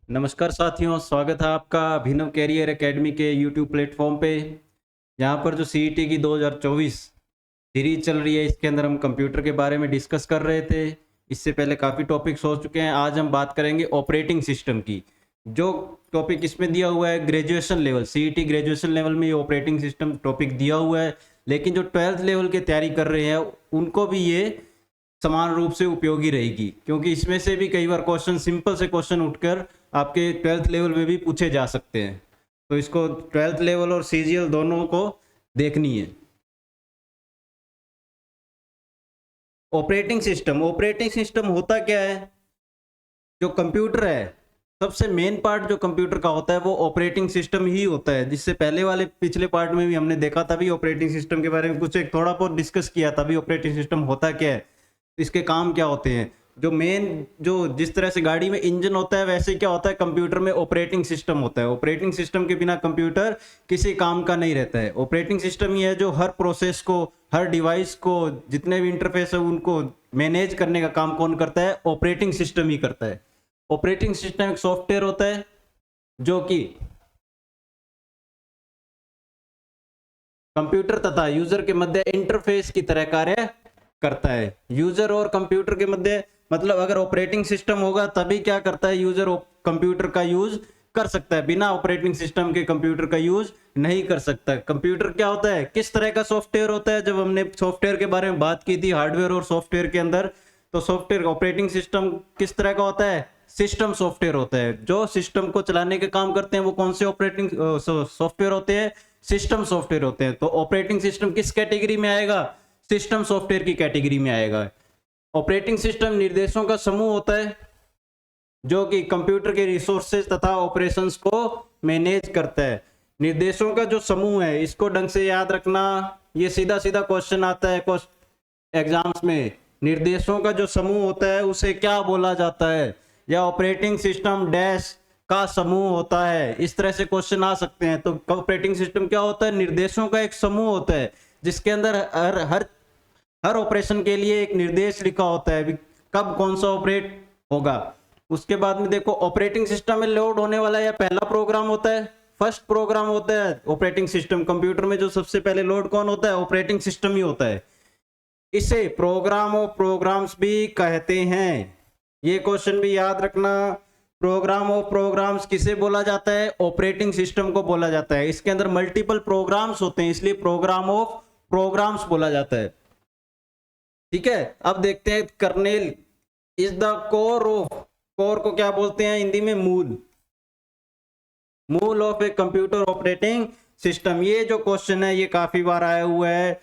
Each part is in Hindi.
नमस्कार साथियों, स्वागत है आपका अभिनव कैरियर एकेडमी के यूट्यूब प्लेटफॉर्म पे। यहाँ पर जो सीईटी की 2024 सीरीज चल रही है, इसके अंदर हम कंप्यूटर के बारे में डिस्कस कर रहे थे। इससे पहले काफ़ी टॉपिक्स हो चुके हैं। आज हम बात करेंगे ऑपरेटिंग सिस्टम की। जो टॉपिक इसमें दिया हुआ है graduation level, CET graduation level में ये ऑपरेटिंग सिस्टम टॉपिक दिया हुआ है, लेकिन जो 12th लेवल की तैयारी कर रहे हैं उनको भी ये समान रूप से उपयोगी रहेगी, क्योंकि इसमें से भी कई बार क्वेश्चन, सिंपल से क्वेश्चन उठकर आपके 12th लेवल में भी पूछे जा सकते हैं। तो इसको 12th लेवल और सीजीएल दोनों को देखनी है। ऑपरेटिंग सिस्टम होता क्या है? जो कंप्यूटर है, सबसे मेन पार्ट जो कंप्यूटर का होता है वो ऑपरेटिंग सिस्टम ही होता है। जिससे पहले वाले पिछले पार्ट में भी हमने देखा, तभी ऑपरेटिंग सिस्टम के बारे में कुछ एक थोड़ा बहुत डिस्कस किया, तभी ऑपरेटिंग सिस्टम होता क्या है, इसके काम क्या होते हैं। जो मेन, जो जिस तरह से गाड़ी में इंजन होता है, वैसे क्या होता है कंप्यूटर में ऑपरेटिंग सिस्टम होता है। ऑपरेटिंग सिस्टम के बिना कंप्यूटर किसी काम का नहीं रहता है। ऑपरेटिंग सिस्टम ही है जो हर प्रोसेस को, हर डिवाइस को, जितने भी इंटरफेस है उनको मैनेज करने का काम कौन करता है? ऑपरेटिंग सिस्टम ही करता है। ऑपरेटिंग सिस्टम एक सॉफ्टवेयर होता है जो कि कंप्यूटर तथा यूजर के मध्य इंटरफेस की तरह कार्य करता है। यूजर और कंप्यूटर के मध्य, मतलब अगर ऑपरेटिंग सिस्टम होगा तभी क्या करता है, यूजर कंप्यूटर का यूज कर सकता है। बिना ऑपरेटिंग सिस्टम के कंप्यूटर का यूज नहीं कर सकता। कंप्यूटर क्या होता है, किस तरह का सॉफ्टवेयर होता है? जब हमने सॉफ्टवेयर के बारे में बात की थी, हार्डवेयर और सॉफ्टवेयर के अंदर, तो सॉफ्टवेयर ऑपरेटिंग सिस्टम किस तरह का होता है? सिस्टम सॉफ्टवेयर होता है। जो सिस्टम को चलाने के काम करते हैं वो कौन से ऑपरेटिंग सॉफ्टवेयर होते हैं? सिस्टम सॉफ्टवेयर होते हैं। तो ऑपरेटिंग सिस्टम किस कैटेगरी में आएगा? सिस्टम सॉफ्टवेयर की कैटेगरी में आएगा। ऑपरेटिंग सिस्टम निर्देशों का समूह होता है जो कि कंप्यूटर के रिसोर्सेज तथा ऑपरेशंस को मैनेज करता है। निर्देशों का जो समूह है, इसको ढंग से याद रखना। ये सीधा सीधा क्वेश्चन आता है एग्जाम्स में। निर्देशों का जो समूह होता है उसे क्या बोला जाता है? या ऑपरेटिंग सिस्टम डैश का समूह होता है, इस तरह से क्वेश्चन आ सकते हैं। तो ऑपरेटिंग सिस्टम क्या होता है? निर्देशों का एक समूह होता है जिसके अंदर हर हर हर ऑपरेशन के लिए एक निर्देश लिखा होता है, कब कौन सा ऑपरेट होगा। उसके बाद में देखो, ऑपरेटिंग सिस्टम में लोड होने वाला या पहला प्रोग्राम होता है, फर्स्ट प्रोग्राम होता है ऑपरेटिंग सिस्टम। कंप्यूटर में जो सबसे पहले लोड कौन होता है? ऑपरेटिंग सिस्टम ही होता है। इसे प्रोग्राम ऑफ प्रोग्राम्स भी कहते हैं। ये क्वेश्चन भी याद रखना। प्रोग्राम ऑफ प्रोग्राम्स किसे बोला जाता है? ऑपरेटिंग सिस्टम को बोला जाता है। इसके अंदर मल्टीपल प्रोग्राम्स होते हैं, इसलिए प्रोग्राम ऑफ प्रोग्राम्स बोला जाता है। ठीक है, अब देखते हैं kernel is the core of, core को क्या बोलते हैं हिंदी में? मूल। मूल of a computer operating system. ये जो क्वेश्चन है ये काफी बार आया हुआ है।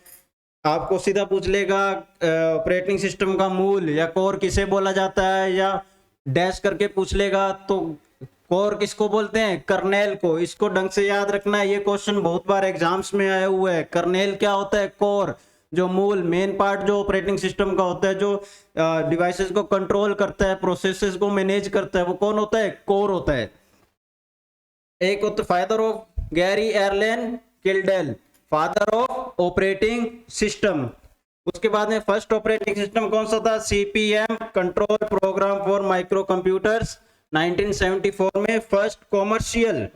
आपको सीधा पूछ लेगा ऑपरेटिंग सिस्टम का मूल या कोर किसे बोला जाता है, या डैश करके पूछ लेगा तो कोर किसको बोलते हैं? कर्नेल को। इसको ढंग से याद रखना है, ये क्वेश्चन बहुत बार एग्जाम्स में आया हुआ है। कर्नेल क्या होता है? कोर, जो मूल, मेन पार्ट जो ऑपरेटिंग सिस्टम का होता है, जो डिवाइसेस को कंट्रोल करता है, प्रोसेसेस को मैनेज करता है, वो कौन होता है? कोर होता है। एक होता father of Gary Arlen Kildall, father of operating system. उसके बाद में फर्स्ट ऑपरेटिंग सिस्टम कौन सा था? CPM, control program for micro computers. 1974 में first commercial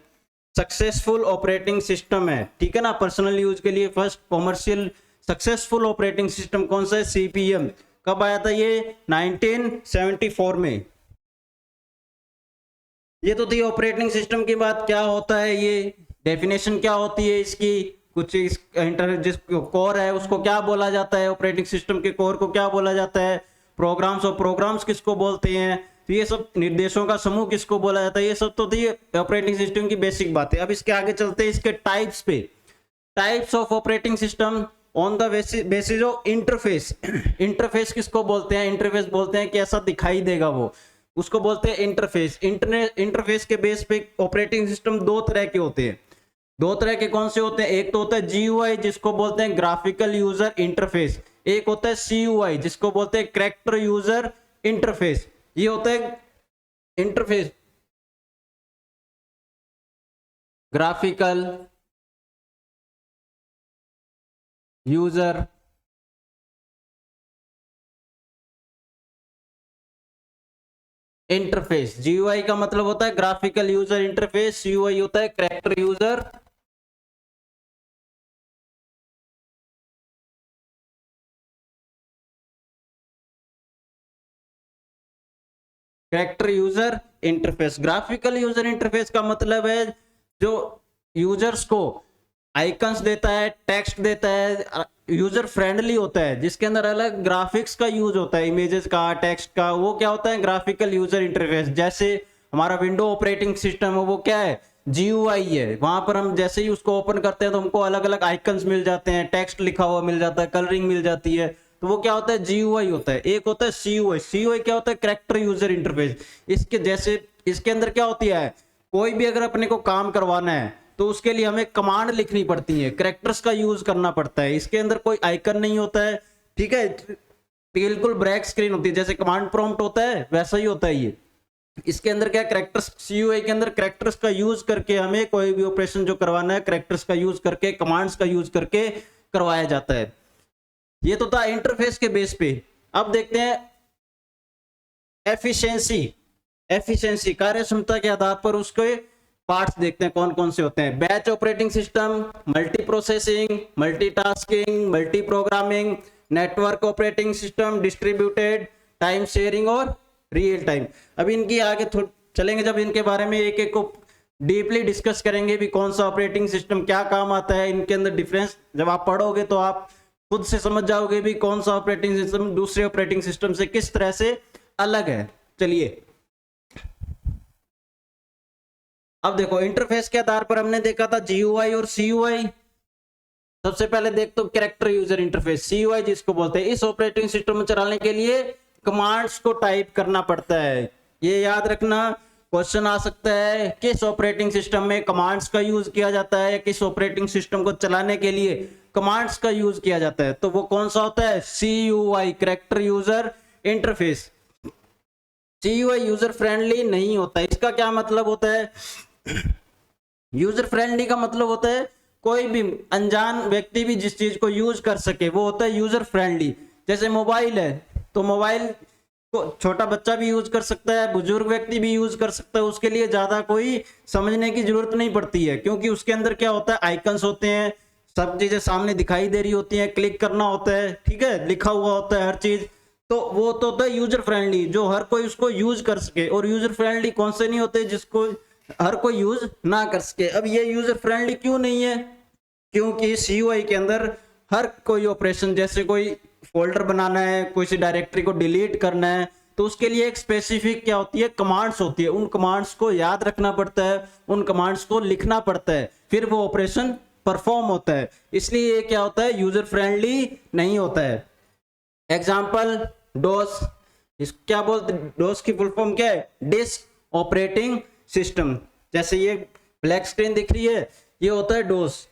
successful operating system है। ठीक है ना, पर्सनल यूज के लिए first commercial successful operating system कौन सा है? सीपीएम। कब आया था ये? 1974 में। ये तो थी ऑपरेटिंग सिस्टम की बात। क्या होता है ये, डेफिनेशन क्या होती है इसकी? कुछ इस जिस कोर है उसको क्या बोला जाता है? ऑपरेटिंग सिस्टम के कोर को क्या बोला जाता है? प्रोग्राम्स, और प्रोग्राम्स किसको बोलते हैं? तो ये सब, निर्देशों का समूह किसको बोला जाता है? ये सब तो थी ऑपरेटिंग सिस्टम की बेसिक बातें। अब इसके आगे चलते हैं इसके टाइप्स पे। Types of operating system on the basis of interface. Interface किसको बोलते हैं? इंटरफेस बोलते हैं कि ऐसा दिखाई देगा वो, उसको बोलते हैं इंटरफेस। इंटरफेस के बेस पे ऑपरेटिंग सिस्टम दो तरह के होते हैं। दो तरह के कौन से होते हैं? एक तो होता है जीयूआई जिसको बोलते हैं ग्राफिकल यूजर इंटरफेस। एक होता है सीयूआई जिसको बोलते हैं कैरेक्टर यूजर इंटरफेस। ये होता है interface, graphical user interface. GUI का मतलब होता है ग्राफिकल यूजर इंटरफेस, यूआई होता है character user character user interface. Graphical user interface का मतलब है जो यूजर्स को आइकन्स देता है, टेक्स्ट देता है, यूजर फ्रेंडली होता है, जिसके अंदर अलग ग्राफिक्स का यूज होता है, इमेजेस का, टेक्स्ट का, वो क्या होता है ग्राफिकल यूजर इंटरफेस। जैसे हमारा विंडो ऑपरेटिंग सिस्टम है वो क्या है, जीयूआई है। वहां पर हम जैसे ही उसको ओपन करते हैं तो हमको अलग अलग आइकन्स मिल जाते हैं, टेक्स्ट लिखा हुआ मिल जाता है, कलरिंग मिल जाती है, तो वो क्या होता है जीयूआई होता है। एक होता है सीयूआई। सीयूआई क्या होता है कैरेक्टर यूजर इंटरफेस। इसके जैसे इसके अंदर क्या होती है, कोई भी अगर अपने को काम करवाना है तो उसके लिए हमें कमांड लिखनी पड़ती है, कैरेक्टर्स का यूज करना पड़ता है। इसके अंदर कोई आइकन नहीं होता है, ठीक है, बिल्कुल ब्लैक स्क्रीन होती है, जैसे कमांड प्रॉम्प्ट होता है वैसा ही होता है ये। इसके अंदर क्या कैरेक्टर्स, सीयूआई के अंदर कैरेक्टर्स का यूज करके हमें कोई भी ऑपरेशन जो करवाना है कैरेक्टर्स का यूज करके, कमांड्स का यूज करके करवाया जाता है। ये तो था इंटरफेस के बेस पे। अब देखते हैं एफिशिएंसी। एफिशिएंसी कार्य क्षमता के आधार पर उसके पार्ट्स देखते हैं कौन कौन से होते हैं। Batch operating system, multi processing, multitasking, multi programming, network operating system, distributed, time sharing और रियल टाइम। अब इनकी आगे चलेंगे जब इनके बारे में एक एक को डीपली डिस्कस करेंगे भी कौन सा ऑपरेटिंग सिस्टम क्या काम आता है, इनके अंदर डिफरेंस जब आप पढ़ोगे तो आप खुद से समझ जाओगे भी कौन सा ऑपरेटिंग सिस्टम दूसरे ऑपरेटिंग सिस्टम से किस तरह से अलग है। चलिए अब देखो इंटरफेस के आधार पर हमने देखा था जीयूआई और सीयूआई। सबसे पहले देख तो कैरेक्टर यूजर इंटरफेस, सीयूआई जिसको बोलते हैं। इस ऑपरेटिंग सिस्टम में चलाने के लिए कमांड्स को टाइप करना पड़ता है। ये याद रखना, क्वेश्चन आ सकता है किस ऑपरेटिंग सिस्टम में कमांड्स का यूज किया जाता है, किस ऑपरेटिंग सिस्टम को चलाने के लिए कमांड्स का यूज किया जाता है, तो वो कौन सा होता है, CUI character user interface. CUI user friendly नहीं होता। इसका क्या मतलब होता है, यूजर फ्रेंडली का मतलब होता है कोई भी अनजान व्यक्ति भी जिस चीज को यूज कर सके वो होता है यूजर फ्रेंडली। जैसे मोबाइल है तो मोबाइल को छोटा बच्चा भी यूज कर सकता है, बुजुर्ग व्यक्ति भी यूज कर सकता है, उसके लिए ज्यादा कोई समझने की जरूरत नहीं पड़ती है, क्योंकि उसके अंदर क्या होता है आइकन्स होते हैं, सब चीजें सामने दिखाई दे रही होती हैं, क्लिक करना होता है, ठीक है, लिखा हुआ होता है हर चीज। तो वो तो होता है यूजर फ्रेंडली जो हर कोई उसको यूज कर सके। और यूजर फ्रेंडली कौन से नहीं होते, जिसको हर कोई यूज ना कर सके। अब ये यूजर फ्रेंडली क्यों नहीं है, क्योंकि सीयूआई के अंदर हर कोई ऑपरेशन, जैसे कोई फोल्डर बनाना है, कोई सी डायरेक्टरी को डिलीट करना है, तो उसके लिए एक स्पेसिफिक क्या होती है कमांड्स होती है। उन कमांड्स को याद रखना पड़ता है, उन कमांड्स को लिखना पड़ता है, फिर वो ऑपरेशन परफॉर्म होता है। इसलिए ये क्या होता है यूजर फ्रेंडली नहीं होता है। एग्जाम्पल डोस, इस क्या बोलते, डोस की फुल फॉर्म क्या है, डिस्क ऑपरेटिंग सिस्टम। जैसे ये ब्लैक स्क्रीन दिख रही है ये होता है डोस।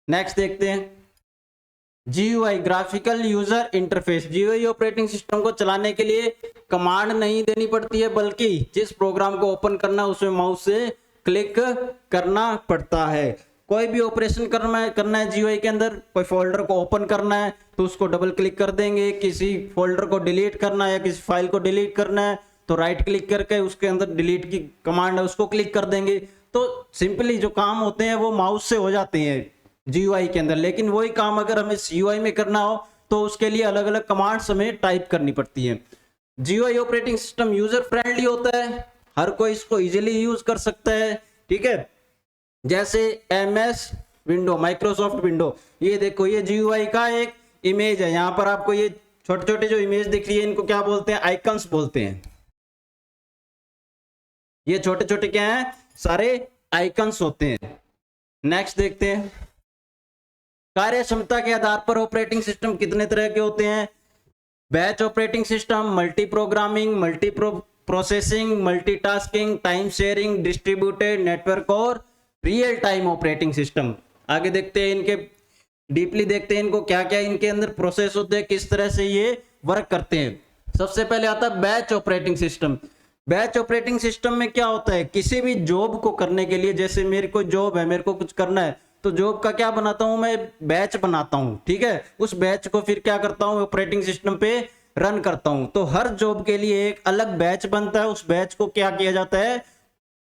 नेक्स्ट देखते हैं GUI graphical user interface. GUI operating system को चलाने के लिए कमांड नहीं देनी पड़ती है, बल्कि जिस प्रोग्राम को ओपन करना है उसमें माउस से क्लिक करना पड़ता है। कोई भी ऑपरेशन करना है जीयूआई के अंदर, कोई फोल्डर को ओपन करना है तो उसको डबल क्लिक कर देंगे, किसी फोल्डर को डिलीट करना है या किसी फाइल को डिलीट करना है तो राइट क्लिक करके उसके अंदर डिलीट की कमांड है उसको क्लिक कर देंगे। तो सिंपली जो काम होते हैं वो माउस से हो जाते हैं जीयूआई के अंदर। लेकिन वही काम अगर हमें सीयूआई में करना हो तो उसके लिए अलग अलग कमांड्स हमें टाइप करनी पड़ती है। GUI operating system user friendly होता है, हर कोई इसको इजीली यूज कर सकता है, ठीक है। जैसे एमएस विंडो, माइक्रोसॉफ्ट विंडो, ये देखो ये जीयूआई का एक इमेज है। यहाँ पर आपको ये छोटे छोटे जो इमेज दिख रही है इनको क्या बोलते हैं, आइकन्स बोलते हैं। ये छोटे छोटे क्या हैं, सारे आइकन्स होते हैं। नेक्स्ट देखते हैं कार्य क्षमता के आधार पर ऑपरेटिंग सिस्टम कितने तरह के होते हैं। Batch operating system, multi programming, multi processing, multitasking, time sharing, distributed, network और रियल टाइम ऑपरेटिंग सिस्टम। आगे देखते हैं इनके डीपली देखते हैं इनको क्या क्या इनके अंदर प्रोसेस होते हैं, किस तरह से ये वर्क करते हैं। सबसे पहले आता है batch operating system. Batch operating system में क्या होता है, किसी भी जॉब को करने के लिए, जैसे मेरी कोई जॉब है, मेरे को कुछ करना है तो जॉब का क्या बनाता हूं मैं, बैच बनाता हूं, ठीक है। उस बैच को फिर क्या करता हूं ऑपरेटिंग सिस्टम पे रन करता हूं। तो हर जॉब के लिए एक अलग बैच बनता है, उस बैच को क्या किया जाता है,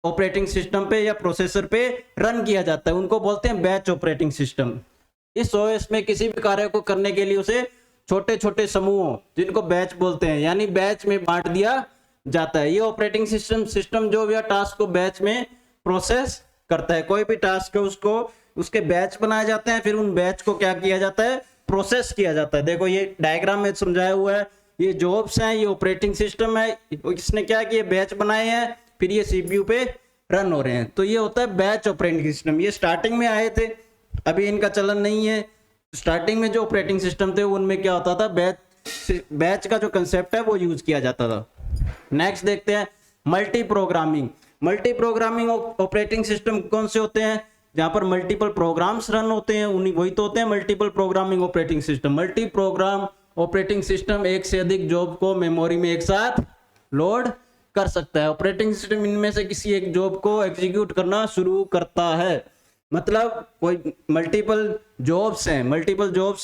ऑपरेटिंग सिस्टम पे या प्रोसेसर पे रन किया जाता है, उनको बोलते हैं बैच ऑपरेटिंग सिस्टम। इस ओएस में किसी भी कार्य को करने के लिए उसे छोटे छोटे समूहों, जिनको बैच बोलते हैं, यानी बैच में बांट दिया जाता है। ये ऑपरेटिंग सिस्टम जो भी टास्क को बैच में प्रोसेस करता है। कोई भी टास्क है उसको उसके बैच बनाए जाते हैं, फिर उन बैच को क्या किया जाता है, प्रोसेस किया जाता है। देखो ये डायग्राम में समझाया हुआ है, ये जॉब्स हैं, ये ऑपरेटिंग सिस्टम है, इसने क्या किया, बैच बनाए हैं, फिर ये सीपीयू पे रन हो रहे हैं। तो ये होता है बैच ऑपरेटिंग सिस्टम। ये स्टार्टिंग में आए थे, अभी इनका चलन नहीं है। स्टार्टिंग में जो ऑपरेटिंग सिस्टम थे उनमें क्या होता था, बैच का जो कंसेप्ट है वो यूज किया जाता था। नेक्स्ट देखते हैं multi programming. Multi programming operating system कौन से होते हैं, जहां पर मल्टीपल प्रोग्राम्स रन होते हैं, उन्हीं वही तो होते हैं multiple programming operating system. Multi programme operating system एक से अधिक जॉब को मेमोरी में एक साथ लोड कर सकता है। ऑपरेटिंग सिस्टम इनमें से किसी एक जॉब को एग्जीक्यूट करना शुरू करता है। मतलब कोई मल्टीपल जॉब्स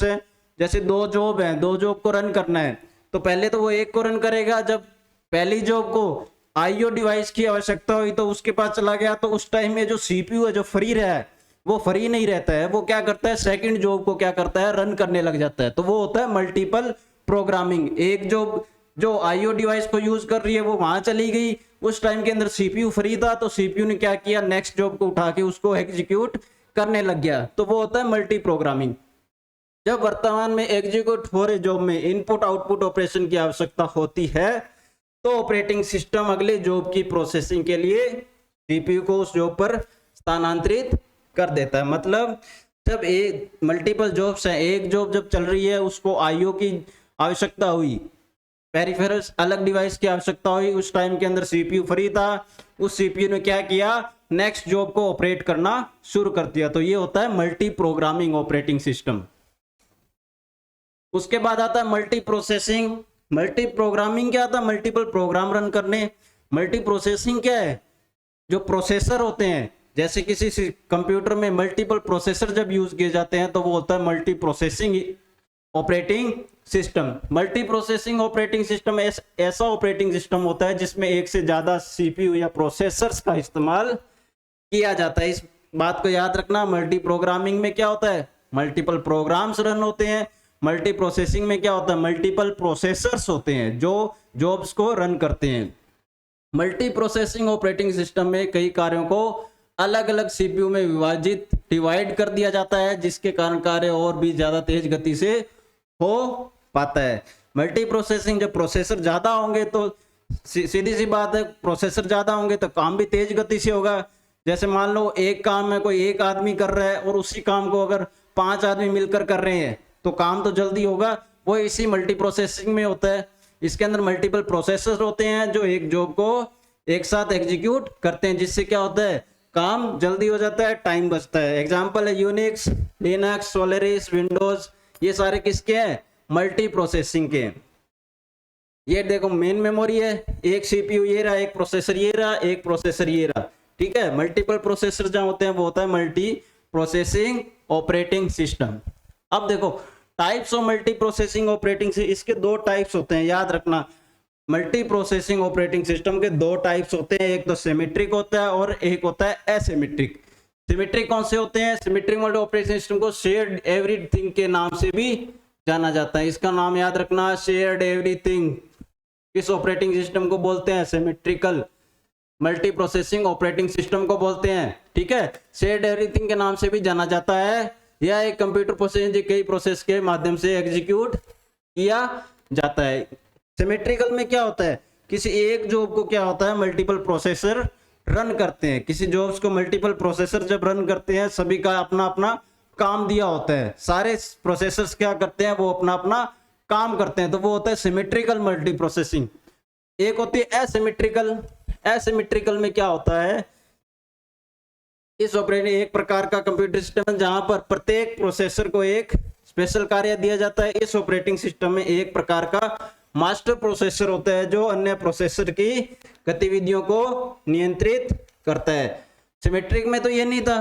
हैं, जैसे दो जॉब हैं, दो जॉब को रन करना है, तो पहले तो वो एक को रन करेगा। जब पहली जॉब को आईओ डिवाइस की आवश्यकता हुई तो उसके पास चला गया, तो उस टाइम में जो सीपीयू है जो फ्री रहा है वो फ्री नहीं रहता है, वो क्या करता है, सेकंड जॉब को क्या करता है, रन करने लग जाता है। तो वो होता है मल्टीपल प्रोग्रामिंग। एक जॉब जो आईओ डिवाइस को यूज कर रही है वो वहां चली गई, उस टाइम के अंदर सीपीयू फ्री था, तो सीपीयू ने क्या किया, नेक्स्ट जॉब को उठा के उसको एग्जीक्यूट करने लग गया। तो वो होता है मल्टी प्रोग्रामिंग। जब वर्तमान में एग्जीक्यूट हो रहे जॉब में इनपुट आउटपुट ऑपरेशन की आवश्यकता होती है, तो ऑपरेटिंग सिस्टम अगले जॉब की प्रोसेसिंग के लिए सीपीयू को उस जॉब पर स्थानांतरित कर देता है। मतलब जब एक मल्टीपल जॉब्स हैं, एक जॉब जब चल रही है उसको आईओ की आवश्यकता हुई, पेरिफेरल्स अलग डिवाइस की आवश्यकता हुई, उस टाइम के अंदर सीपीयू फ्री था, उस सीपीयू ने क्या किया, नेक्स्ट जॉब को ऑपरेट करना शुरू कर दिया। तो ये होता है मल्टी प्रोग्रामिंग ऑपरेटिंग सिस्टम। उसके बाद आता है मल्टी प्रोसेसिंग। मल्टी प्रोग्रामिंग क्या आता है, मल्टीपल प्रोग्राम रन करने। मल्टी प्रोसेसिंग क्या है, जो प्रोसेसर होते हैं, जैसे किसी कंप्यूटर में मल्टीपल प्रोसेसर जब यूज किए जाते हैं तो वो होता है multi processing operating system. Multi processing operating system ऐसा ऑपरेटिंग सिस्टम होता है जिसमें एक से ज्यादा सीपीयू या प्रोसेसर्स का इस्तेमाल किया जाता है। इस बात को याद रखना, मल्टी प्रोग्रामिंग में क्या होता है, मल्टीपल प्रोग्राम्स रन होते हैं। मल्टी प्रोसेसिंग में क्या होता है, मल्टीपल प्रोसेसर्स होते हैं जो जॉब्स को रन करते हैं। मल्टी प्रोसेसिंग ऑपरेटिंग सिस्टम में कई कार्यों को अलग अलग सीपीयू में डिवाइड कर दिया जाता है, जिसके कारण कार्य और भी ज्यादा तेज गति से हो पाता है। मल्टी प्रोसेसिंग, जब प्रोसेसर ज्यादा होंगे तो सीधी सी बात है, प्रोसेसर ज्यादा होंगे तो काम भी तेज गति से होगा। जैसे मान लो एक काम है कोई एक आदमी कर रहा है और उसी काम को अगर 5 आदमी मिलकर कर रहे हैं तो काम तो जल्दी होगा। वो इसी मल्टी प्रोसेसिंग में होता है। इसके अंदर मल्टीपल प्रोसेसर होते हैं जो एक जॉब को एक साथ एग्जीक्यूट करते हैं, जिससे क्या होता है, काम जल्दी हो जाता है, टाइम बचता है। एग्जांपल है यूनिक्स, लिनक्स, सोलरिस, विंडोज, ये सारे किसके हैं, मल्टी प्रोसेसिंग के। ये देखो मेन मेमोरी है, एक सीपीयू ये रहा, एक प्रोसेसर ये रहा, एक प्रोसेसर ये रहा, ठीक है। मल्टीपल प्रोसेसर जहां होते हैं वो होता है मल्टी प्रोसेसिंग ऑपरेटिंग सिस्टम। अब देखो types of multi processing operating से, इसके दो टाइप्स होते हैं, याद रखना। मल्टी प्रोसेसिंग ऑपरेटिंग सिस्टम के दो टाइप्स होते हैं, एक तो सिमेट्रिक होता है और एक होता है एसिमेट्रिक। सिमेट्रिक कौन से होते हैं, सिमेट्रिक मल्टी ऑपरेटिंग सिस्टम को शेयर्ड एवरीथिंग के नाम से भी जाना जाता है। इसका नाम याद रखना, शेयर्ड एवरीथिंग। किस ऑपरेटिंग सिस्टम को बोलते हैं, symmetrical multi processing operating system को बोलते हैं, ठीक है। शेयर्ड एवरीथिंग के नाम से भी जाना जाता है। यह एक कंप्यूटर प्रोसेस जो कई प्रोसेस के माध्यम से एग्जीक्यूट किया जाता है। सिमेट्रिकल में क्या होता है, किसी एक जॉब को क्या होता है, मल्टीपल प्रोसेसर रन करते हैं। किसी जॉब्स को मल्टीपल प्रोसेसर जब रन करते हैं, सभी का अपना अपना काम दिया होता है, सारे प्रोसेसर्स क्या करते हैं, वो अपना अपना काम करते हैं, तो वो होता है सिमेट्रिकल मल्टी प्रोसेसिंग। एक होती है एसिमेट्रिकल। एसिमेट्रिकल में क्या होता है, इस ऑपरेटिंग एक प्रकार का कंप्यूटर सिस्टम है जहां पर प्रत्येक प्रोसेसर को एक स्पेशल कार्य दिया जाता है। इस ऑपरेटिंग सिस्टम में एक प्रकार का मास्टर प्रोसेसर होता है जो अन्य प्रोसेसर की गतिविधियों को नियंत्रित करता है। सिमेट्रिक में तो ये नहीं था।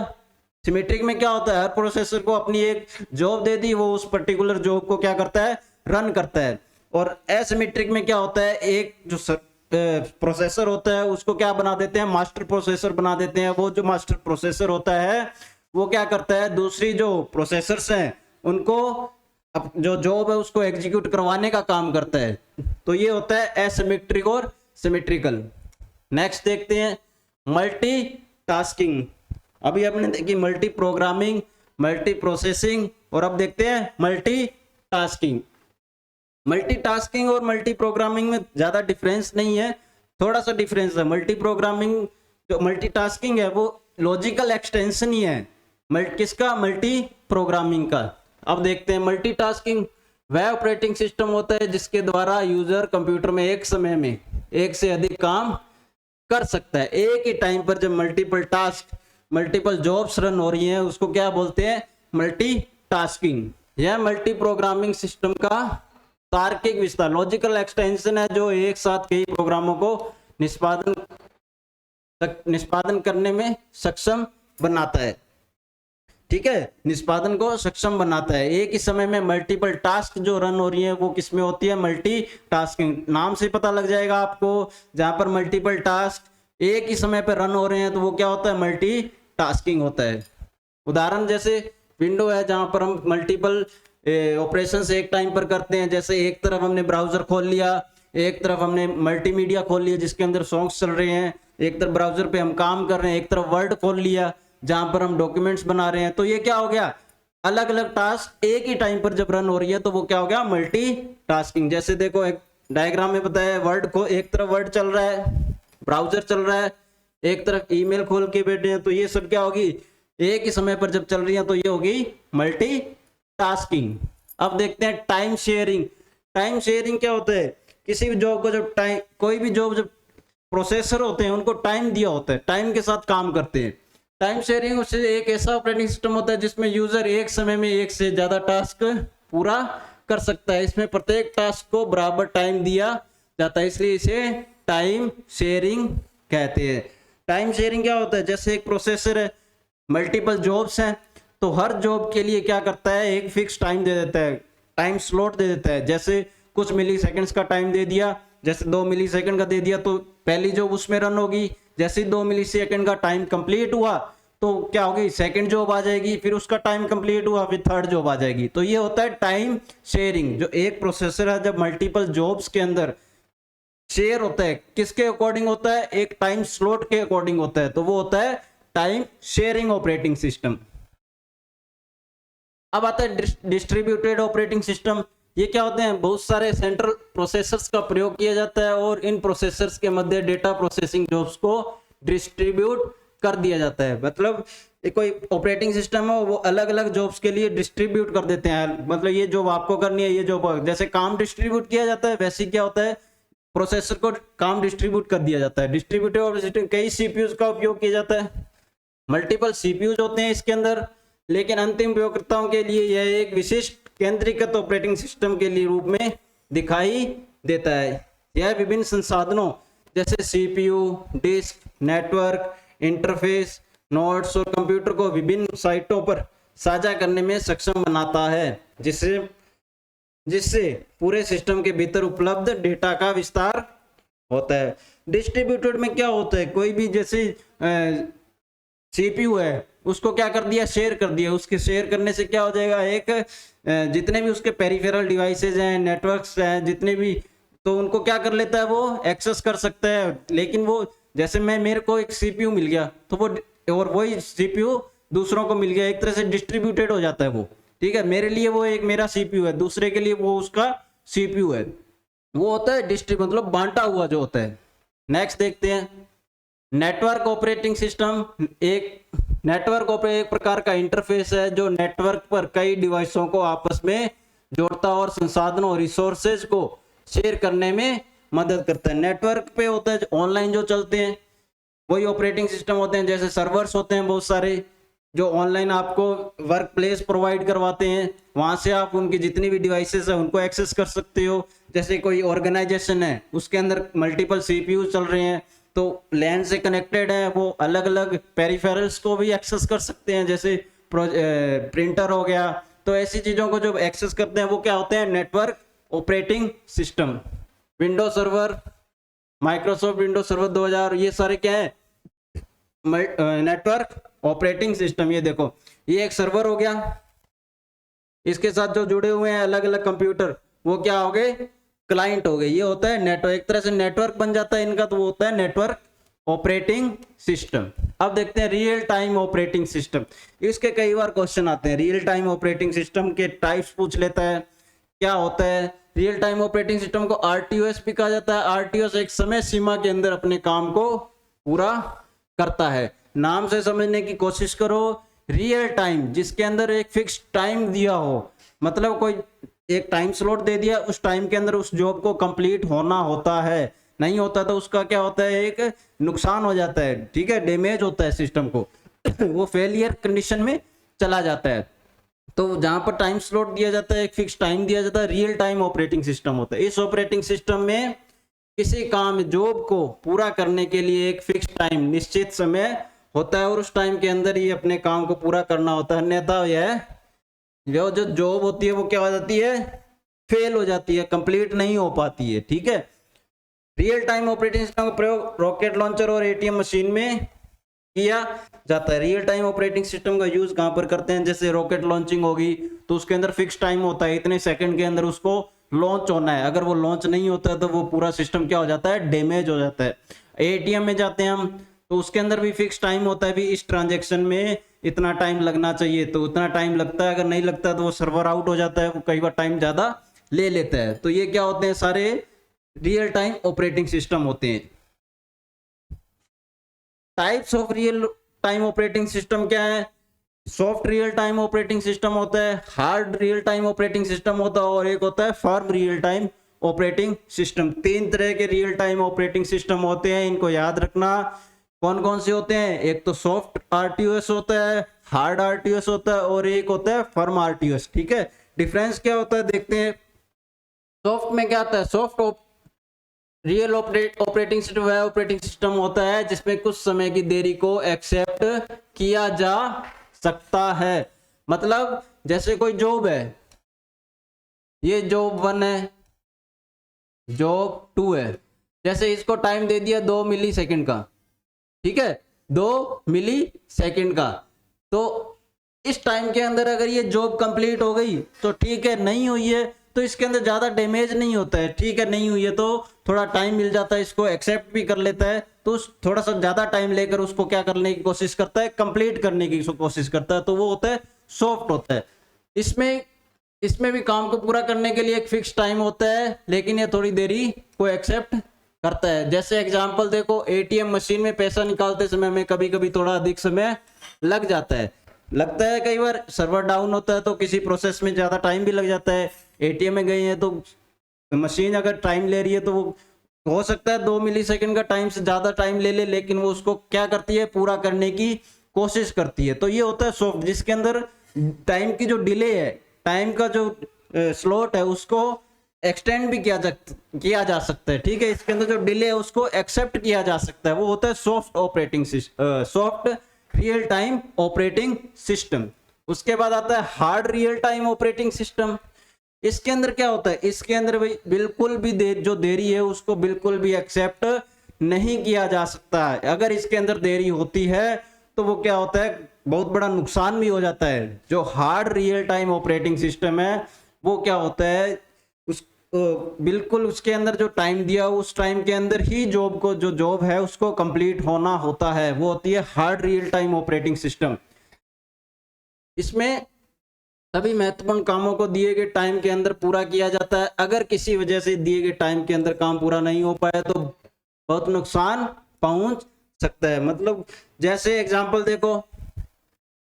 सिमेट्रिक में क्या होता है, हर प्रोसेसर को अपनी एक जॉब दे दी, वो उस पर्टिकुलर जॉब को क्या करता है, रन करता है। और एसिमेट्रिक में क्या होता है, एक जो प्रोसेसर होता है उसको क्या बना देते हैं, मास्टर प्रोसेसर बना देते हैं। वो जो मास्टर प्रोसेसर होता है वो क्या करता है, दूसरी जो प्रोसेसर्स हैं उनको जो जॉब है उसको एग्जीक्यूट करवाने का काम करता है। तो ये होता है एसिमेट्रिक और सिमेट्रिकल। नेक्स्ट देखते हैं मल्टी टास्किंग। अभी हमने देखी मल्टी प्रोग्रामिंग, मल्टी प्रोसेसिंग, और अब देखते हैं मल्टी टास्किंग। मल्टीटास्किंग और मल्टी प्रोग्रामिंग में ज्यादा डिफरेंस नहीं है, थोड़ा सा डिफरेंस है। मल्टी प्रोग्रामिंग जो मल्टीटास्किंग है वो लॉजिकल एक्सटेंशन ही है किसका, मल्टी प्रोग्रामिंग का। अब देखते हैं मल्टीटास्किंग वह ऑपरेटिंग सिस्टम होता है जिसके द्वारा यूजर कंप्यूटर में एक समय में एक से अधिक काम कर सकता है। एक ही टाइम पर जब multiple task, multiple jobs run हो रही हैं उसको क्या बोलते हैं, मल्टीटास्किंग। यह मल्टी प्रोग्रामिंग सिस्टम का तार्किक विस्तार, लॉजिकल एक्सटेंशन है जो एक साथ कई प्रोग्रामों को निष्पादन करने में सक्षम बनाता है। ठीक है, निष्पादन को सक्षम बनाता है। एक ही समय में मल्टीपल टास्क जो रन हो रही है वो किसमें होती है, मल्टी टास्किंग। नाम से पता लग जाएगा आपको, जहां पर मल्टीपल टास्क एक ही समय पर रन हो रहे हैं तो वो क्या होता है, मल्टी टास्किंग होता है। उदाहरण जैसे विंडो है जहां पर हम मल्टीपल ऑपरेशंस एक टाइम पर करते हैं। जैसे एक तरफ हमने ब्राउजर खोल लिया, एक तरफ हमने मल्टीमीडिया खोल लिया जिसके अंदर सॉन्ग्स चल रहे हैं, एक तरफ ब्राउजर पे हम काम कर रहे हैं, एक तरफ वर्ड खोल लिया जहां पर हम डॉक्यूमेंट्स बना रहे हैं। तो ये क्या हो गया, अलग अलग टास्क एक ही टाइम पर जब रन हो रही है तो वो क्या हो गया, मल्टी टास्किंग। जैसे देखो एक डायग्राम में बताया, वर्ड को एक तरफ वर्ड चल रहा है, ब्राउजर चल रहा है, एक तरफ ईमेल खोल के बैठे हैं, तो ये सब क्या होगी, एक ही समय पर जब चल रही है तो ये होगी मल्टी टास्किंग। अब देखते हैं टाइम शेयरिंग। टाइम शेयरिंग क्या होता है, किसी भी जॉब को जब टाइम, कोई भी जॉब जब प्रोसेसर होते हैं उनको टाइम दिया होता है, टाइम के साथ काम करते हैं। टाइम शेयरिंग उससे एक ऐसा ऑपरेटिंग सिस्टम होता है जिसमें यूजर एक समय में एक से ज्यादा टास्क पूरा कर सकता है। इसमें प्रत्येक टास्क को बराबर टाइम दिया जाता है, इसलिए इसे टाइम शेयरिंग कहते हैं। टाइम शेयरिंग क्या होता है, जैसे एक प्रोसेसर है, मल्टीपल जॉब्स हैं, तो हर जॉब के लिए क्या करता है, एक फिक्स टाइम दे देता है, टाइम स्लॉट दे देता है। जैसे कुछ मिली सेकेंड्स का टाइम दे दिया, जैसे 2 मिली सेकेंड का दे दिया तो पहली जॉब उसमें रन होगी। जैसे 2 मिली सेकेंड का टाइम कंप्लीट हुआ तो क्या होगी, सेकंड जॉब आ जाएगी, फिर उसका टाइम कंप्लीट हुआ फिर थर्ड जॉब आ जाएगी। तो ये होता है टाइम शेयरिंग। जो एक प्रोसेसर है जब मल्टीपल जॉब्स के अंदर शेयर होता है, किसके अकॉर्डिंग होता है, एक टाइम स्लॉट के अकॉर्डिंग होता है, तो वो होता है टाइम शेयरिंग ऑपरेटिंग सिस्टम। अब आता है डिस्ट्रीब्यूटेड ऑपरेटिंग सिस्टम। ये क्या होते हैं, बहुत सारे सेंट्रल प्रोसेसर्स का प्रयोग किया जाता है और इन प्रोसेसर्स के मध्य डेटा प्रोसेसिंग जॉब्स को डिस्ट्रीब्यूट कर दिया जाता है। मतलब कोई ऑपरेटिंग सिस्टम है वो अलग अलग जॉब्स के लिए डिस्ट्रीब्यूट कर देते हैं। मतलब ये जॉब आपको करनी है, ये जॉब, जैसे काम डिस्ट्रीब्यूट किया जाता है वैसे क्या होता है, प्रोसेसर को काम डिस्ट्रीब्यूट कर दिया जाता है। डिस्ट्रीब्यूटेड ऑपरेटिंग सिस्टम कई सीपीयूज का उपयोग किया जाता है, मल्टीपल सीपीयूज होते हैं इसके अंदर, लेकिन अंतिम उपयोगकर्ताओं के लिए यह एक विशिष्ट केंद्रीकृत ऑपरेटिंग सिस्टम के लिए रूप में दिखाई देता है। यह विभिन्न संसाधनों जैसे CPU, disk, network, interface, nodes और कंप्यूटर को विभिन्न साइटों पर साझा करने में सक्षम बनाता है, जिससे पूरे सिस्टम के भीतर उपलब्ध डेटा का विस्तार होता है। डिस्ट्रीब्यूटेड में क्या होता है, कोई भी जैसे सीपीयू है उसको क्या कर दिया, शेयर कर दिया। उसके शेयर करने से क्या हो जाएगा, एक जितने भी उसके पेरिफेरल डिवाइसेज हैं, नेटवर्क्स हैं, जितने भी, तो उनको क्या कर लेता है, वो एक्सेस कर सकता है। लेकिन वो जैसे मेरे को एक सीपीयू मिल गया तो वो, और वही सीपीयू दूसरों को मिल गया, एक तरह से डिस्ट्रीब्यूटेड हो जाता है वो। ठीक है, मेरे लिए वो एक मेरा सीपीयू है, दूसरे के लिए वो उसका सीपीयू है, वो होता है डिस्ट्रीब्यूट, मतलब बांटा हुआ जो होता है। नेक्स्ट देखते हैं नेटवर्क ऑपरेटिंग सिस्टम। नेटवर्क एक प्रकार का इंटरफेस है जो नेटवर्क पर कई डिवाइसों को आपस में जोड़ता और संसाधनों और रिसोर्सेज को शेयर करने में मदद करता है। नेटवर्क पे होता है ऑनलाइन जो चलते हैं वही ऑपरेटिंग सिस्टम होते हैं। जैसे सर्वर्स होते हैं बहुत सारे जो ऑनलाइन आपको वर्क प्लेस प्रोवाइड करवाते हैं, वहां से आप उनकी जितनी भी डिवाइसेस है उनको एक्सेस कर सकते हो। जैसे कोई ऑर्गेनाइजेशन है उसके अंदर मल्टीपल सीपीयू चल रहे हैं तो लैन से कनेक्टेड है, वो अलग अलग पेरिफेरल्स को भी एक्सेस कर सकते हैं, जैसे प्रिंटर हो गया। तो ऐसी चीजों को जो एक्सेस करते हैं वो क्या होते हैं, network operating system, window server, Microsoft window server 2000, ये सारे क्या है, नेटवर्क ऑपरेटिंग सिस्टम। ये देखो, ये एक सर्वर हो गया, इसके साथ जो जुड़े हुए हैं अलग अलग कंप्यूटर, वो क्या हो गए, क्लाइंट हो गए। ये होता है नेटवर्क, एक तरह से नेटवर्क बन जाता है इनका, तो वो होता है नेटवर्क ऑपरेटिंग सिस्टम। अब देखते हैं रियल टाइम ऑपरेटिंग सिस्टम। इसके कई बार क्वेश्चन आते हैं, रियल टाइम ऑपरेटिंग सिस्टम के टाइप्स पूछ लेता है, क्या होता है। रियल टाइम ऑपरेटिंग सिस्टम को आरटीओएस भी कहा जाता है। आरटीओएस एक समय सीमा के अंदर अपने काम को पूरा करता है। नाम से समझने की कोशिश करो, रियल टाइम जिसके अंदर एक फिक्स टाइम दिया हो, मतलब कोई एक टाइम स्लॉट दे दिया, उस टाइम के अंदर उस जॉब को कंप्लीट होना होता है, नहीं होता तो उसका क्या होता है, एक नुकसान हो जाता है, ठीक है, डैमेज होता है सिस्टम को वो फेलियर कंडीशन में चला जाता है। तो जहां पर टाइम स्लॉट दिया जाता है, एक फिक्स टाइम दिया जाता है, रियल टाइम ऑपरेटिंग सिस्टम होता है। इस ऑपरेटिंग सिस्टम में किसी काम जॉब को पूरा करने के लिए एक फिक्स टाइम, निश्चित समय होता है और उस टाइम के अंदर ही अपने काम को पूरा करना होता है, अन्यथा यह जो जॉब होती है वो क्या हो जाती है, फेल हो जाती है, कंप्लीट नहीं हो पाती है, ठीक है। रियल टाइम ऑपरेटिंग सिस्टम का प्रयोग रॉकेट लॉन्चर और एटीएम मशीन में किया जाता है। रियल टाइम ऑपरेटिंग सिस्टम का यूज कहां पर करते हैं, जैसे रॉकेट लॉन्चिंग होगी तो उसके अंदर फिक्स टाइम होता है, इतने सेकंड के अंदर उसको लॉन्च होना है, अगर वो लॉन्च नहीं होता है तो वो पूरा सिस्टम क्या हो जाता है, डैमेज हो जाता है। एटीएम में जाते हैं हम, तो उसके अंदर भी फिक्स टाइम होता है, भी इस ट्रांजेक्शन में इतना टाइम लगना चाहिए, तो उतना टाइम लगता है, अगर नहीं लगता तो वो सर्वर आउट हो जाता है, वो कई बार टाइम ज्यादा ले लेता है। तो ये क्या होते हैं, सारे रियल टाइम ऑपरेटिंग सिस्टम होते हैं। Types of real time operating system क्या है, soft real time operating system होता है, hard real time operating system होता है, और एक होता है firm real time operating system. तीन तरह के रियल टाइम ऑपरेटिंग सिस्टम होते हैं, इनको याद रखना। कौन कौन से होते हैं, एक तो सॉफ्ट आरटीओएस होता है, हार्ड आरटीओएस होता है, और एक होता है फर्म आरटीओएस, ठीक है। डिफरेंस क्या होता है देखते हैं। सॉफ्ट में क्या आता है, सॉफ्ट रियल ऑपरेटिंग सिस्टम वह ऑपरेटिंग सिस्टम होता है जिसमें कुछ समय की देरी को एक्सेप्ट किया जा सकता है। मतलब जैसे कोई जॉब है, ये जॉब 1 है, जॉब 2 है, जैसे इसको टाइम दे दिया 2 मिली सेकेंड का, ठीक है, 2 मिली सेकेंड का, तो इस टाइम के अंदर अगर ये जॉब कंप्लीट हो गई तो ठीक है, नहीं हुई है तो इसके अंदर ज्यादा डैमेज नहीं होता है, ठीक है, नहीं हुई है तो थोड़ा टाइम मिल जाता है, इसको एक्सेप्ट भी कर लेता है, तो थोड़ा सा ज्यादा टाइम लेकर उसको क्या करने की कोशिश करता है, कंप्लीट करने की कोशिश करता है, तो वो होता है सॉफ्ट होता है। इसमें भी काम को पूरा करने के लिए एक फिक्स टाइम होता है, लेकिन ये थोड़ी देरी को एक्सेप्ट करता है। जैसे एग्जांपल देखो, एटीएम मशीन में पैसा निकालते समय में कभी कभी थोड़ा अधिक समय लग जाता है, लगता है कई बार सर्वर डाउन होता है तो किसी प्रोसेस में ज्यादा टाइम भी लग जाता है। एटीएम में गए हैं तो मशीन अगर टाइम ले रही है तो वो हो सकता है 2 मिली सेकेंड का टाइम से ज्यादा टाइम ले ले, लेकिन वो उसको क्या करती है, पूरा करने की कोशिश करती है। तो ये होता है सॉफ्ट, जिसके अंदर टाइम की जो डिले है, टाइम का जो स्लॉट है उसको एक्सटेंड भी किया जा सकता है, ठीक है, इसके अंदर जो डिले है उसको एक्सेप्ट किया जा सकता है, वो होता है soft operating soft real time operating system. उसके बाद आता है hard real time operating system. इसके अंदर क्या होता है, इसके अंदर बिल्कुल भी जो देरी है उसको बिल्कुल भी एक्सेप्ट नहीं किया जा सकता है। अगर इसके अंदर देरी होती है तो वो क्या होता है, बहुत बड़ा नुकसान भी हो जाता है। जो hard real time operating system है वो क्या होता है, बिल्कुल उसके अंदर जो टाइम दिया उस टाइम के अंदर ही जो जॉब है उसको कंप्लीट होना होता है, वो होती है hard real time operating system. इसमें सभी महत्वपूर्ण कामों को दिए गए टाइम के अंदर पूरा किया जाता है। अगर किसी वजह से दिए गए टाइम के अंदर काम पूरा नहीं हो पाया तो बहुत नुकसान पहुंच सकता है। मतलब जैसे एग्जांपल देखो,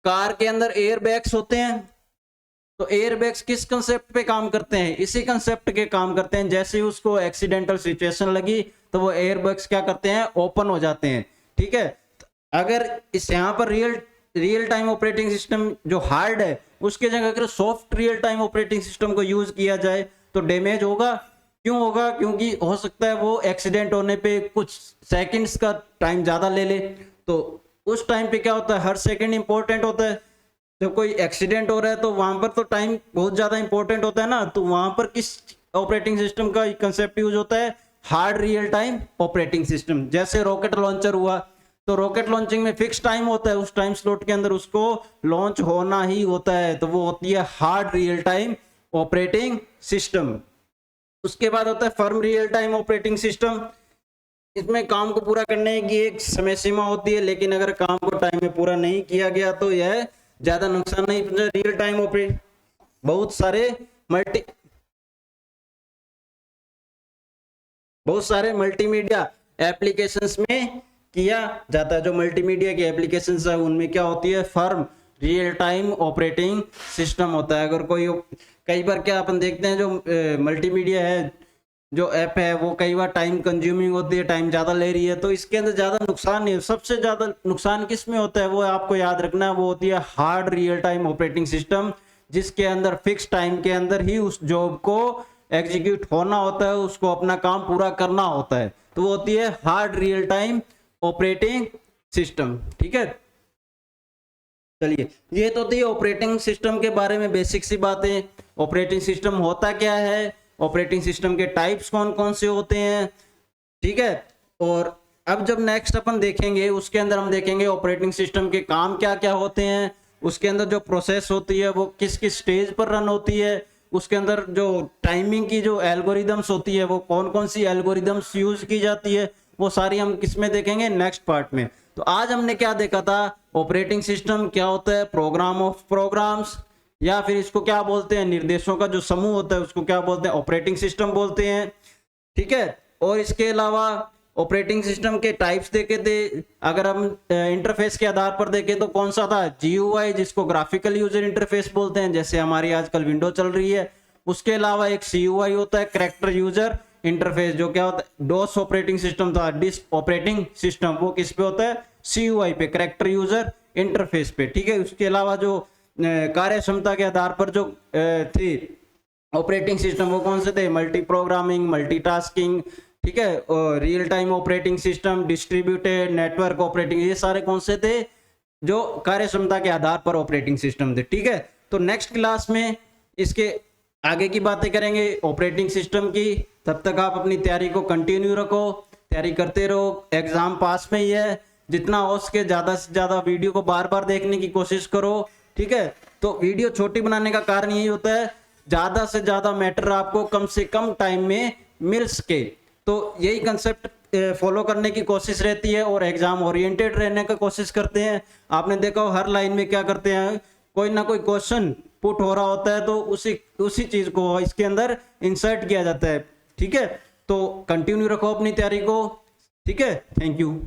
कार के अंदर एयर बैग्स होते हैं, तो एयर बैग्स किस कंसेप्ट पे काम करते हैं, इसी कंसेप्ट के काम करते हैं। जैसे ही उसको एक्सीडेंटल सिचुएशन लगी तो वो एयर बैग्स क्या करते हैं, ओपन हो जाते हैं, ठीक है। अगर इस यहाँ पर रियल टाइम ऑपरेटिंग सिस्टम जो हार्ड है उसके जगह अगर soft real time operating system को यूज किया जाए तो डैमेज होगा। क्यों होगा, क्योंकि हो सकता है वो एक्सीडेंट होने पे कुछ सेकंड्स का टाइम ज्यादा ले ले, तो उस टाइम पे क्या होता है, हर सेकंड इंपॉर्टेंट होता है। जब कोई एक्सीडेंट हो रहा है तो वहां पर तो टाइम बहुत ज्यादा इंपॉर्टेंट होता है ना, तो वहां पर ऑपरेटिंग सिस्टम का कंसेप्ट यूज होता है hard real time operating system. जैसे रॉकेट लॉन्चर हुआ, तो रॉकेट लॉन्चिंग में फिक्स टाइम होता है, उस टाइम स्लॉट के अंदर उसको लॉन्च होना ही होता है, तो वो होती है hard real time operating system. उसके बाद होता है firm real time operating system. इसमें काम को पूरा करने की एक समय सीमा होती है, लेकिन अगर काम को टाइम में पूरा नहीं किया गया तो यह ज्यादा नुकसान नहीं पहुंचा। रियल टाइम ऑपरेट बहुत सारे मल्टीमीडिया एप्लीकेशंस में किया जाता है। जो मल्टीमीडिया की एप्लीकेशंस है उनमें क्या होती है, firm real time operating system होता है। अगर कोई कई बार क्या अपन देखते हैं, जो मल्टीमीडिया है, जो ऐप है, वो कई बार टाइम कंज्यूमिंग होती है, टाइम ज्यादा ले रही है, तो इसके अंदर ज्यादा नुकसान नहीं है। सबसे ज्यादा नुकसान किस में होता है वो आपको याद रखना है, वो होती है hard real time operating system, जिसके अंदर फिक्स टाइम के अंदर ही उस जॉब को एग्जीक्यूट होना होता है, उसको अपना काम पूरा करना होता है, तो वो होती है hard real time operating system. ठीक है, चलिए ये तो थी ऑपरेटिंग सिस्टम के बारे में बेसिक सी बातें। ऑपरेटिंग सिस्टम होता क्या है, ऑपरेटिंग सिस्टम के टाइप्स कौन कौन से होते हैं, ठीक है। और अब जब नेक्स्ट अपन देखेंगे उसके अंदर हम देखेंगे ऑपरेटिंग सिस्टम के काम क्या क्या होते हैं, उसके अंदर जो प्रोसेस होती है वो किस किस स्टेज पर रन होती है, उसके अंदर जो टाइमिंग की जो एल्गोरिदम्स होती है वो कौन कौन सी एल्गोरिदम्स यूज की जाती है, वो सारी हम किस में देखेंगे, नेक्स्ट पार्ट में। तो आज हमने क्या देखा था, ऑपरेटिंग सिस्टम क्या होता है, प्रोग्राम ऑफ प्रोग्राम्स, या फिर इसको क्या बोलते हैं, निर्देशों का जो समूह होता है उसको क्या बोलते हैं, ऑपरेटिंग सिस्टम बोलते हैं। ठीक है, और इसके अलावा ऑपरेटिंग सिस्टम के टाइप्स देखे थे। अगर हम इंटरफेस के आधार पर देखें तो कौन सा था, GUI, जिसको ग्राफिकल यूजर इंटरफेस बोलते हैं, जैसे हमारी आजकल विंडो चल रही है। उसके अलावा एक CUI होता है, कैरेक्टर यूजर इंटरफेस, जो क्या होता है, डोस ऑपरेटिंग सिस्टम था, डिस्क ऑपरेटिंग सिस्टम, वो किस पे होता है, CUI पे, कैरेक्टर यूजर इंटरफेस पे। ठीक है, उसके अलावा जो कार्य क्षमता के आधार पर जो थी ऑपरेटिंग सिस्टम, वो कौन से थे, मल्टी प्रोग्रामिंग, मल्टीटास्किंग, ठीक है, और real time operating system, distributed network operating, ये सारे कौन से थे, जो कार्य क्षमता के आधार पर ऑपरेटिंग सिस्टम थे। ठीक है, तो नेक्स्ट क्लास में इसके आगे की बातें करेंगे ऑपरेटिंग सिस्टम की। तब तक आप अपनी तैयारी को कंटिन्यू रखो, तैयारी करते रहो, एग्जाम पास में ही है। जितना हो सके ज्यादा से ज्यादा वीडियो को बार बार देखने की कोशिश करो। ठीक है, तो वीडियो छोटी बनाने का कारण यही होता है, ज्यादा से ज्यादा मैटर आपको कम से कम टाइम में मिल सके, तो यही कंसेप्ट फॉलो करने की कोशिश रहती है, और एग्जाम ओरिएंटेड रहने का कोशिश करते हैं। आपने देखा हो हर लाइन में क्या करते हैं, कोई ना कोई क्वेश्चन पुट हो रहा होता है, तो उसी चीज को इसके अंदर इंसर्ट किया जाता है। ठीक है, तो कंटिन्यू रखो अपनी तैयारी को। ठीक है, थैंक यू।